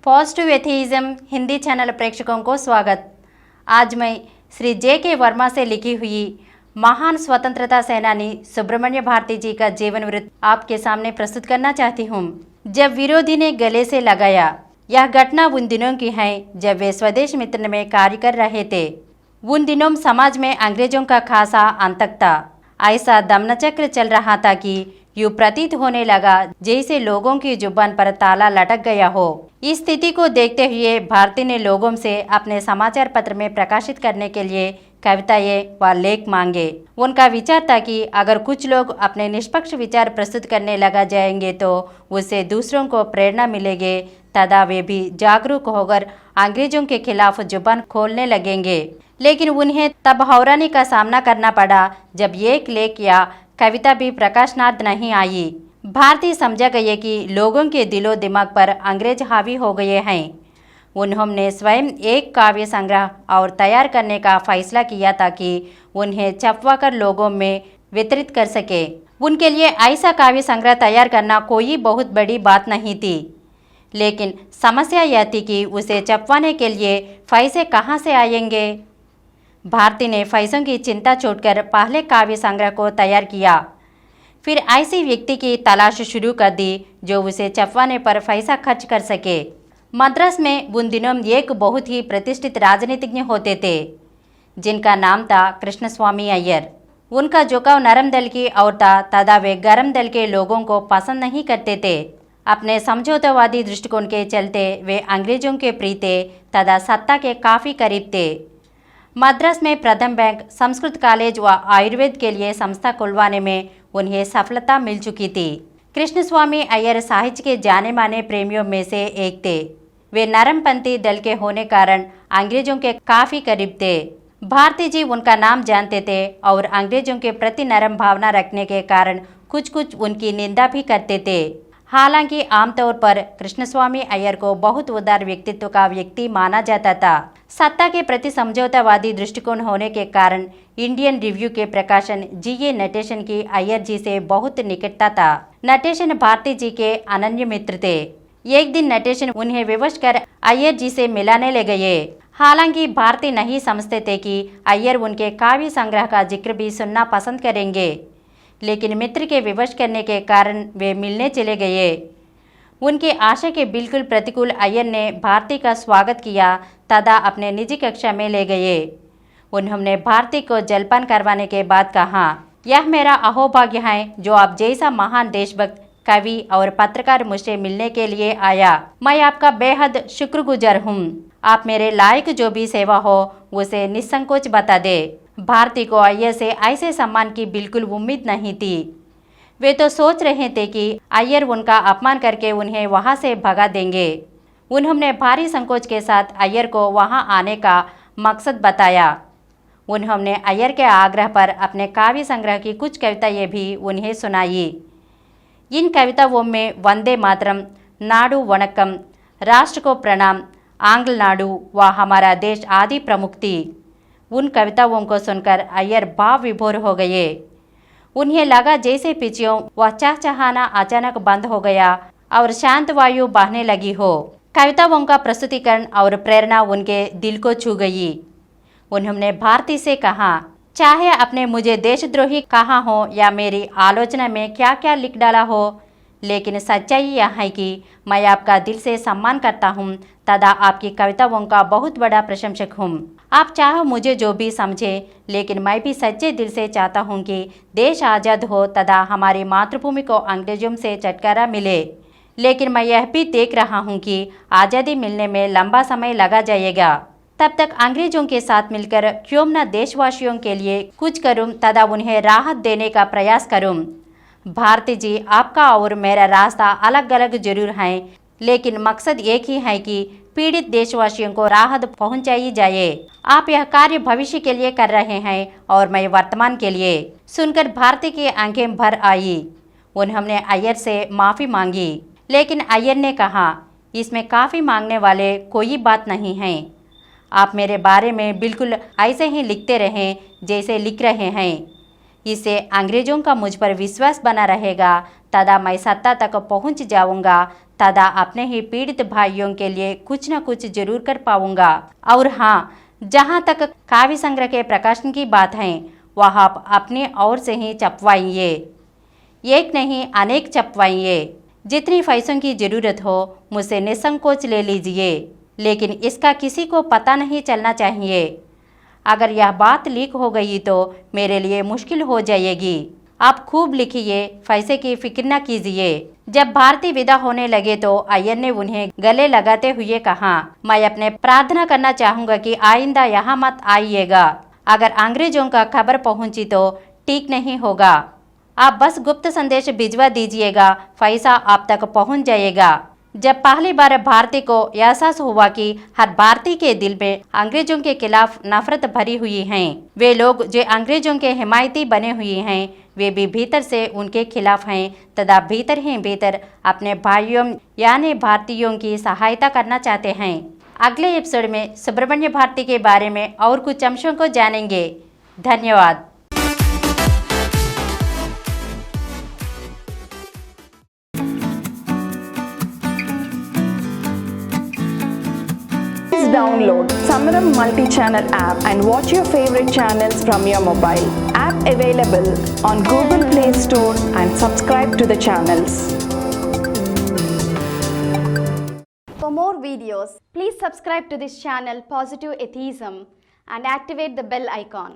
Positive एथीइज्म Hindi channel प्रेक्षकों को स्वागत। आज मैं श्री जे.के. वर्मा से लिखी हुई महान स्वतंत्रता सेनानी सुब्रमण्य भारती जी का जीवन वृत्त आपके सामने प्रस्तुत करना चाहती हूँ। जब विरोधी ने गले से लगाया। यह घटना उन दिनों की है जब वे स्वदेश मित्र में कार्य कर रहे थे। उन दिनों समाज में अंग्रेजों का खासा आतंक था। ऐसा दमनचक्र चल रहा था कि यूं प्रतीत होने लगा जैसे लोगों की जुबान पर ताला लटक गया हो। इस स्थिति को देखते हुए भारती ने लोगों से अपने समाचार पत्र में प्रकाशित करने के लिए कविताएं व लेख मांगे। उनका विचार था कि अगर कुछ लोग अपने निष्पक्ष विचार प्रस्तुत करने लगा जाएंगे तो उससे दूसरों को प्रेरणा मिलेगी तथा वे भी जागरूक होकर अंग्रेजों के खिलाफ जुबान खोलने लगेंगे। लेकिन उन्हें तब हैरानी का सामना करना पड़ा जब एक लेख या कविता भी प्रकाशनार्थ नहीं आई। भारती समझा गए कि लोगों के दिलो दिमाग पर अंग्रेज हावी हो गए हैं। उन्होंने स्वयं एक काव्य संग्रह और तैयार करने का फैसला किया ताकि उन्हें छपवाकर लोगों में वितरित कर सके। उनके लिए ऐसा काव्य संग्रह तैयार करना कोई बहुत बड़ी बात नहीं थी, लेकिन समस्या यह थी कि उसे छपवाने के लिए पैसे कहाँ से आएंगे। भारती ने पैसों की चिंता छोड़कर पहले काव्य संग्रह को तैयार किया, फिर ऐसी व्यक्ति की तलाश शुरू कर दी जो उसे छपवाने पर पैसा खर्च कर सके। मद्रास में उन दिनों एक बहुत ही प्रतिष्ठित राजनीतिज्ञ होते थे जिनका नाम था कृष्णस्वामी अय्यर। उनका झुकाव नरम दल की ओर था तथा वे गरम दल के लोगों को पसंद नहीं करते थे। अपने समझौतावादी दृष्टिकोण के चलते वे अंग्रेजों के प्रिय थे तथा सत्ता के काफ़ी करीब थे। मद्रास में प्रथम बैंक, संस्कृत कॉलेज व आयुर्वेद के लिए संस्था खुलवाने में उन्हें सफलता मिल चुकी थी। कृष्णस्वामी अय्यर साहित्य के जाने माने प्रेमियों में से एक थे। वे नरमपंथी दल के होने कारण अंग्रेजों के काफ़ी करीब थे। भारती जी उनका नाम जानते थे और अंग्रेजों के प्रति नरम भावना रखने के कारण कुछ कुछ उनकी निंदा भी करते थे। हालांकि आमतौर पर कृष्णस्वामी अय्यर को बहुत उदार व्यक्तित्व का व्यक्ति माना जाता था। सत्ता के प्रति समझौतावादी दृष्टिकोण होने के कारण इंडियन रिव्यू के प्रकाशन जी.ए. नटेशन की अय्यर जी से बहुत निकटता था। नटेशन भारती जी के अनन्य मित्र थे। एक दिन नटेशन उन्हें विवश कर अय्यर जी से मिलाने ले गए। हालांकि भारती नहीं समझते थे कि अय्यर उनके काव्य संग्रह का जिक्र भी सुनना पसंद करेंगे, लेकिन मित्र के विवश करने के कारण वे मिलने चले गए। उनकी आशा के बिल्कुल प्रतिकूल अय्यर ने भारती का स्वागत किया तथा अपने निजी कक्षा में ले गए। उन्होंने भारती को जलपान करवाने के बाद कहा, यह मेरा अहोभाग्य है जो आप जैसा महान देशभक्त, कवि और पत्रकार मुझसे मिलने के लिए आया। मैं आपका बेहद शुक्रगुजार हूँ। आप मेरे लायक जो भी सेवा हो उसे निसंकोच बता दे। भारती को अय्यर से ऐसे सम्मान की बिल्कुल उम्मीद नहीं थी। वे तो सोच रहे थे कि अय्यर उनका अपमान करके उन्हें वहां से भगा देंगे। उन्होंने भारी संकोच के साथ अय्यर को वहां आने का मकसद बताया। उन्होंने अय्यर के आग्रह पर अपने काव्य संग्रह की कुछ कविताएं भी उन्हें सुनाई। इन कविताओं में वंदे मातरम, नाडु वणक्कम, राष्ट्र को प्रणाम, आंग्ल नाडु व हमारा देश आदि प्रमुख थी। उन कविताओं को सुनकर अय्यर भाव विभोर हो गए। उन्हें लगा जैसे पिचियों व चहचहाना अचानक बंद हो गया और शांत वायु बहने लगी हो। कविताओं का प्रस्तुतिकरण और प्रेरणा उनके दिल को छू गई। उन्होंने भारती से कहा, चाहे आपने मुझे देशद्रोही कहा हो या मेरी आलोचना में क्या क्या लिख डाला हो, लेकिन सच्चाई यह है कि मैं आपका दिल से सम्मान करता हूँ तथा आपकी कविताओं का बहुत बड़ा प्रशंसक हूँ। आप चाहो मुझे जो भी समझे, लेकिन मैं भी सच्चे दिल से चाहता हूँ कि देश आज़ाद हो तथा हमारी मातृभूमि को अंग्रेजों से छुटकारा मिले। लेकिन मैं यह भी देख रहा हूँ कि आज़ादी मिलने में लंबा समय लगा जाएगा। तब तक अंग्रेजों के साथ मिलकर क्यों न देशवासियों के लिए कुछ करूँ तथा उन्हें राहत देने का प्रयास करूँ। भारती जी, आपका और मेरा रास्ता अलग अलग जरूर है, लेकिन मकसद एक ही है कि पीड़ित देशवासियों को राहत पहुंचाई जाए। आप यह कार्य भविष्य के लिए कर रहे हैं और मैं वर्तमान के लिए। सुनकर भारती की आंखें भर आई। उन्होंने अय्यर से माफ़ी मांगी, लेकिन अय्यर ने कहा, इसमें काफ़ी मांगने वाले कोई बात नहीं है। आप मेरे बारे में बिल्कुल ऐसे ही लिखते रहें जैसे लिख रहे हैं। इससे अंग्रेजों का मुझ पर विश्वास बना रहेगा, तदा मैं सत्ता तक पहुंच जाऊंगा, तदा अपने ही पीड़ित भाइयों के लिए कुछ न कुछ जरूर कर पाऊंगा। और हाँ, जहाँ तक काव्य संग्रह के प्रकाशन की बात है, वह आप अपने ओर से ही छपवाइए, एक नहीं अनेक छपवाइए। जितनी पैसों की जरूरत हो मुझसे निसंकोच ले लीजिए, लेकिन इसका किसी को पता नहीं चलना चाहिए। अगर यह बात लीक हो गई तो मेरे लिए मुश्किल हो जाएगी। आप खूब लिखिए, पैसे की फिक्र न कीजिए। जब भारती विदा होने लगे तो अय्यर ने उन्हें गले लगाते हुए कहा, मैं अपने प्रार्थना करना चाहूंगा कि आइंदा यहाँ मत आइएगा। अगर अंग्रेजों का खबर पहुंची तो ठीक नहीं होगा। आप बस गुप्त संदेश भिजवा दीजिएगा, पैसा आप तक पहुंच जाएगा। जब पहली बार भारती को एहसास हुआ कि हर भारतीय के दिल में अंग्रेजों के खिलाफ नफरत भरी हुई है, वे लोग जो अंग्रेजों के हिमायती बने हुए हैं, वे भी भीतर से उनके खिलाफ हैं, तथा भीतर ही भीतर अपने भाइयों यानी भारतीयों की सहायता करना चाहते हैं। अगले एपिसोड में सुब्रमण्य भारती के बारे में और कुछ अंशों को जानेंगे। धन्यवाद। Download Samaram multi-channel app and watch your favorite channels from your mobile. App available on Google Play Store and subscribe to the channels. For more videos, please subscribe to this channel Positive Atheism and activate the bell icon.